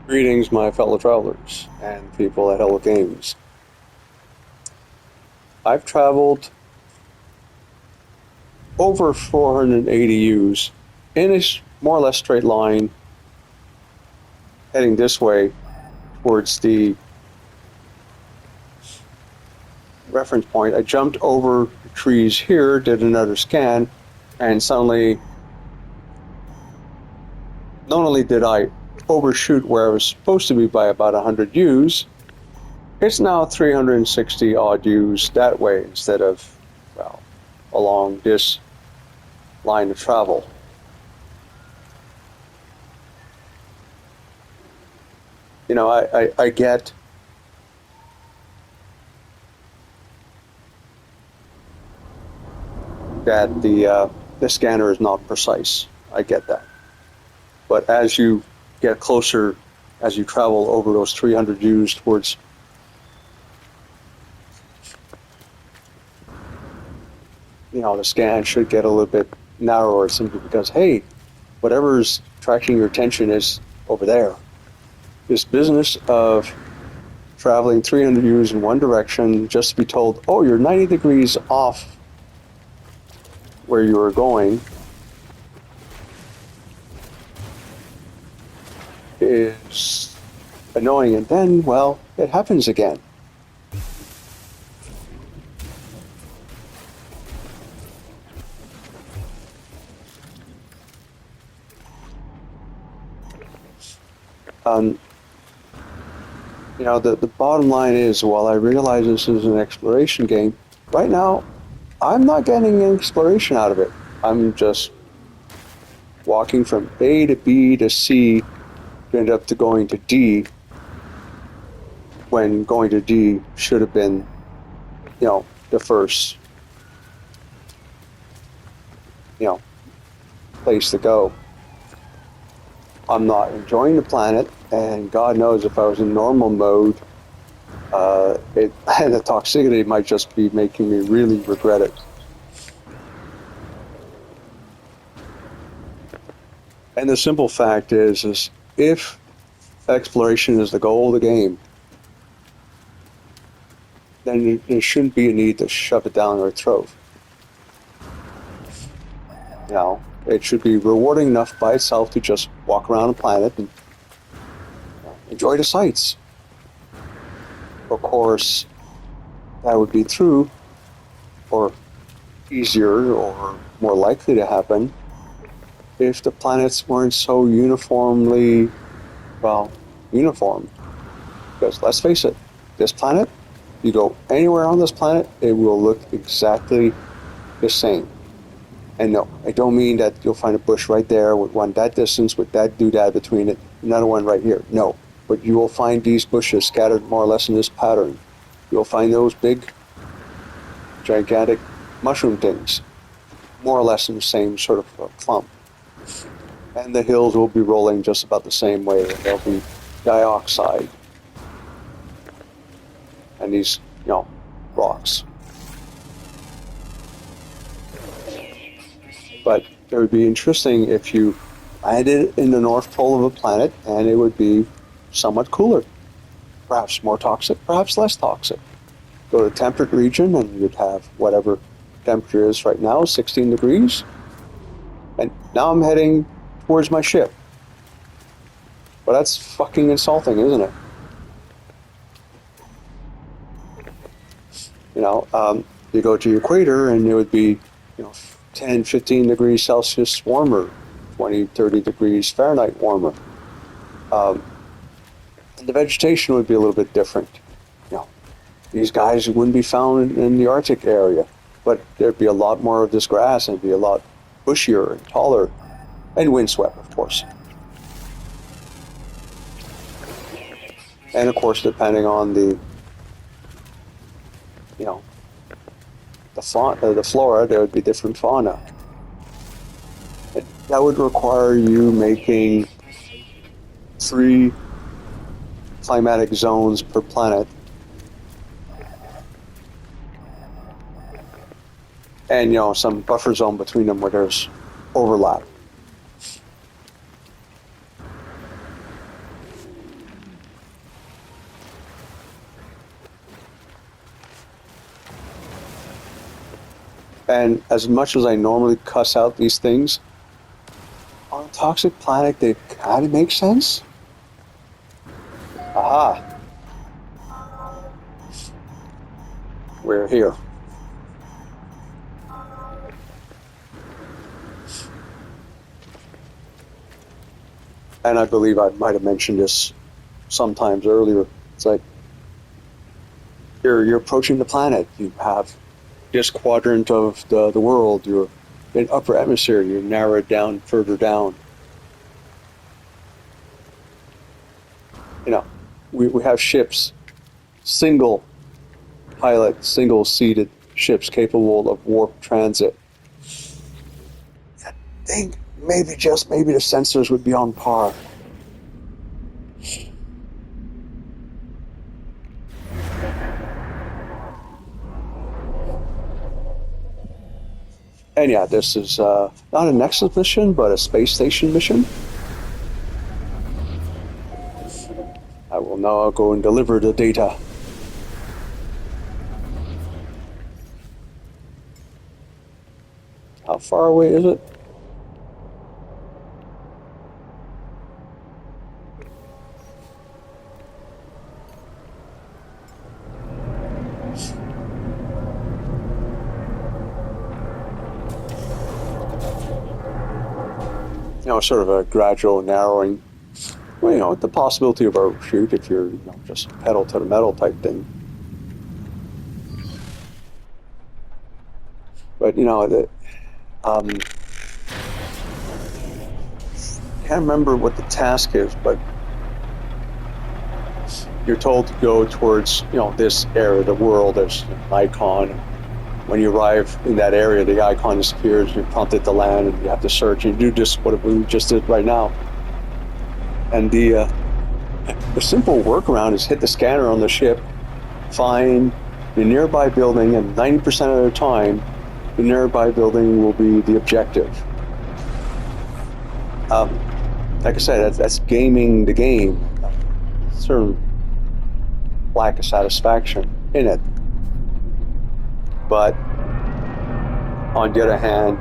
Greetings, my fellow travelers and people at Hello Games. I've traveled over 480 U's in a more or less straight line, heading this way towards the reference point. I jumped over trees here, did another scan, and suddenly, not only did I overshoot where I was supposed to be by about 100 U's, it's now 360 odd U's that way instead of, well, along this line of travel. You know, I get that the scanner is not precise. I get that. But as you get closer, as you travel over those 300 U's towards the scan should get a little bit narrower simply because, hey, whatever's attracting your attention is over there. This business of traveling 300 U's in one direction just to be told, oh, you're 90 degrees off where you were going is annoying. And then, well, it happens again. The bottom line is, while I realize this is an exploration game, right now, I'm not getting any exploration out of it. I'm just walking from A to B to C to end up to going to D, when going to D should have been, the first, place to go. I'm not enjoying the planet, and God knows if I was in normal mode, the toxicity might just be making me really regret it. And the simple fact is if exploration is the goal of the game, then there shouldn't be a need to shove it down our throat. It should be rewarding enough by itself to just walk around the planet and enjoy the sights. Of course, that would be true, or easier, or more likely to happen if the planets weren't so uniform. Because let's face it, this planet, you go anywhere on this planet, it will look exactly the same. And no, I don't mean that you'll find a bush right there with one that distance, with that doodad between it, another one right here. No, but you will find these bushes scattered more or less in this pattern. You'll find those big, gigantic mushroom things, more or less in the same sort of clump. And the hills will be rolling just about the same way. There'll be dioxide and these, rocks. But it would be interesting if you landed in the North Pole of a planet and it would be somewhat cooler. Perhaps more toxic, perhaps less toxic. Go to a temperate region and you'd have whatever temperature is right now, 16 degrees. And now I'm heading towards my ship. But that's fucking insulting, isn't it? You go to the equator and it would be, 10, 15 degrees Celsius warmer, 20, 30 degrees Fahrenheit warmer. And the vegetation would be a little bit different. These guys wouldn't be found in the Arctic area, but there'd be a lot more of this grass and it'd be a lot bushier and taller and windswept, of course. And of course, depending on the flora, there would be different fauna. That would require you making 3 climatic zones per planet. And, some buffer zone between them where there's overlap. And as much as I normally cuss out these things, on a toxic planet, they kind of make sense. Aha! We're here. And I believe I might have mentioned this sometimes earlier. It's like you're approaching the planet. You have this quadrant of the world. You're in upper atmosphere. You narrow it down further down. You know, we have ships, single pilot, single seated ships capable of warp transit. I think maybe, just maybe, the sensors would be on par. And yeah, this is not a Nexus mission, but a space station mission. I will now go and deliver the data. How far away is it? You know, sort of a gradual narrowing. Well, you know, with the possibility of a shoot if you're, you know, just pedal to the metal type thing. But you know, can't remember what the task is, but you're told to go towards, you know, this area of the world. There's an icon. When you arrive in that area, the icon disappears. You're prompted to land, and you have to search. And you do just what we just did right now. And the simple workaround is hit the scanner on the ship, find the nearby building, and 90% of the time, the nearby building will be the objective. Like I said, that's gaming the game. Sort of lack of satisfaction in it. But on the other hand,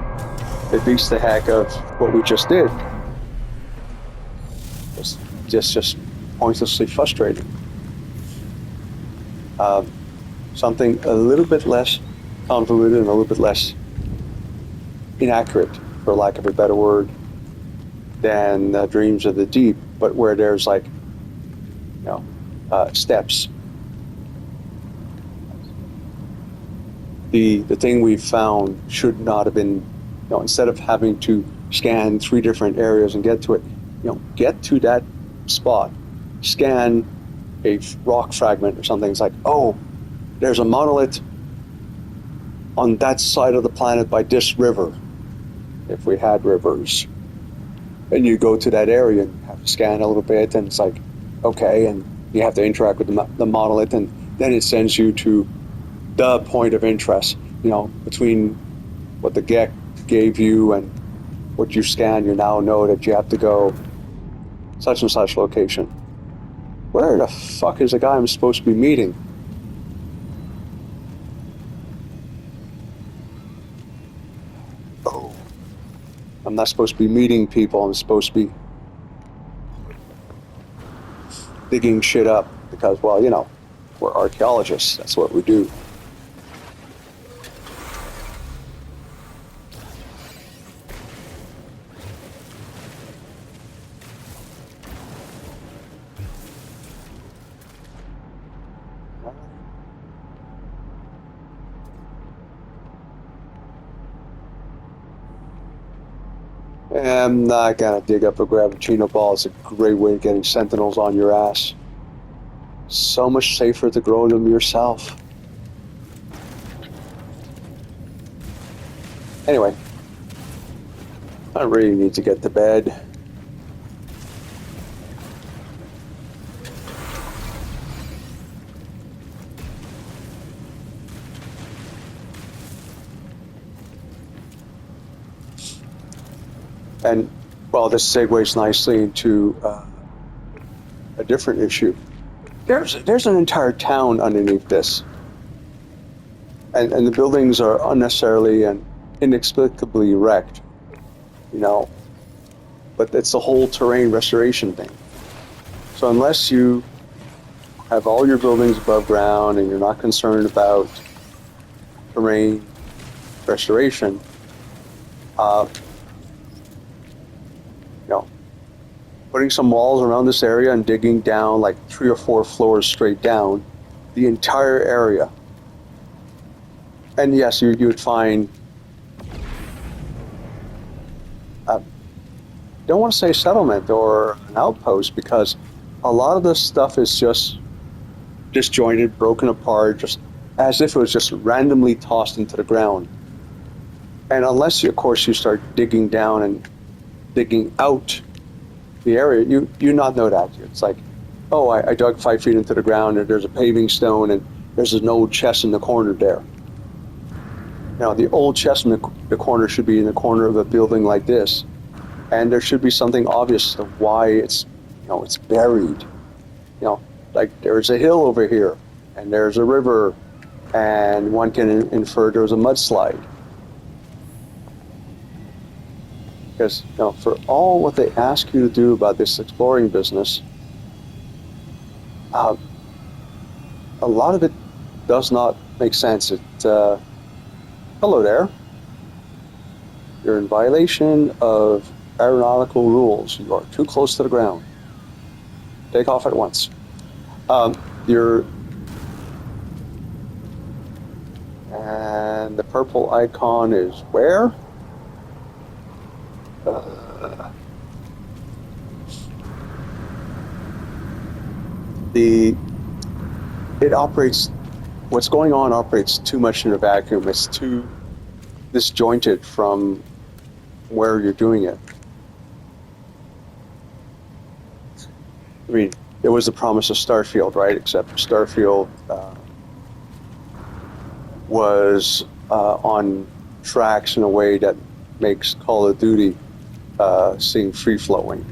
it beats the heck of what we just did. It's just pointlessly frustrating. Something a little bit less convoluted and a little bit less inaccurate, for lack of a better word, than Dreams of the Deep, but where there's like, you know, steps. The thing we found should not have been, you know, instead of having to scan 3 different areas and get to it, you know, get to that spot, scan a rock fragment or something. It's like, oh, there's a monolith on that side of the planet by this river, if we had rivers. And you go to that area and have to scan a little bit, and it's like, okay, and you have to interact with the monolith, and then it sends you to the point of interest, you know, between what the GEC gave you and what you scan. You now know that you have to go such and such location. Where the fuck is the guy I'm supposed to be meeting? Oh, I'm not supposed to be meeting people. I'm supposed to be digging shit up because, well, you know, we're archaeologists. That's what we do. I'm not gonna dig up a gravitino ball. It's a great way of getting sentinels on your ass. So much safer to grow them yourself. Anyway, I really need to get to bed. And, well, this segues nicely into a different issue. There's an entire town underneath this. and the buildings are unnecessarily and inexplicably wrecked, you know. But it's the whole terrain restoration thing. So unless you have all your buildings above ground and you're not concerned about terrain restoration, you know, putting some walls around this area and digging down like 3 or 4 floors straight down the entire area. And yes, you would find, don't want to say settlement or an outpost, because a lot of this stuff is just disjointed, broken apart, just as if it was just randomly tossed into the ground. And unless, of course, you start digging down and digging out the area, you not know that. It's like, oh, I dug 5 feet into the ground and there's a paving stone and there's an old chest in the corner there. Now, the old chest in the corner should be in the corner of a building like this. And there should be something obvious of why it's, you know, it's buried. You know, like there's a hill over here, and there's a river, and one can infer there was a mudslide. Because, you know, for all what they ask you to do about this exploring business, a lot of it does not make sense. Hello there. You're in violation of aeronautical rules. You are too close to the ground. Take off at once. And the purple icon is where? It operates, what's going on operates too much in a vacuum. It's too disjointed from where you're doing it. I mean, it was the promise of Starfield, right? Except Starfield was on tracks in a way that makes Call of Duty seem free-flowing.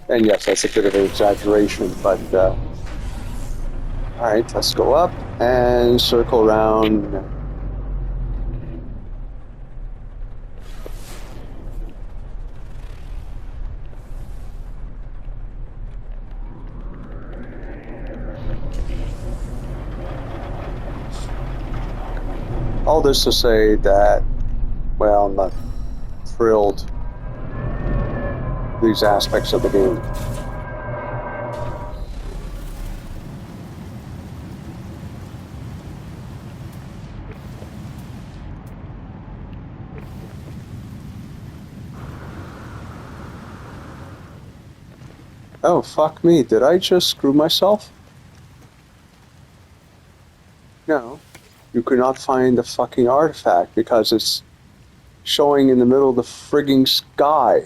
And yes, that's a bit of an exaggeration, but all right, let's go up and circle around. All this to say that, well, I'm not thrilled with these aspects of the game. Oh, fuck me. Did I just screw myself? No. You could not find the fucking artifact because it's showing in the middle of the frigging sky.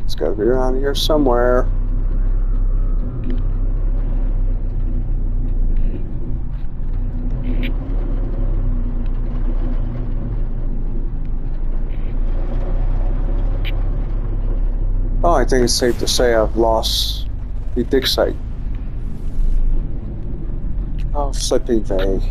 It's gotta be around here somewhere. Oh, I think it's safe to say I've lost the dig site. Oh, flipping vague.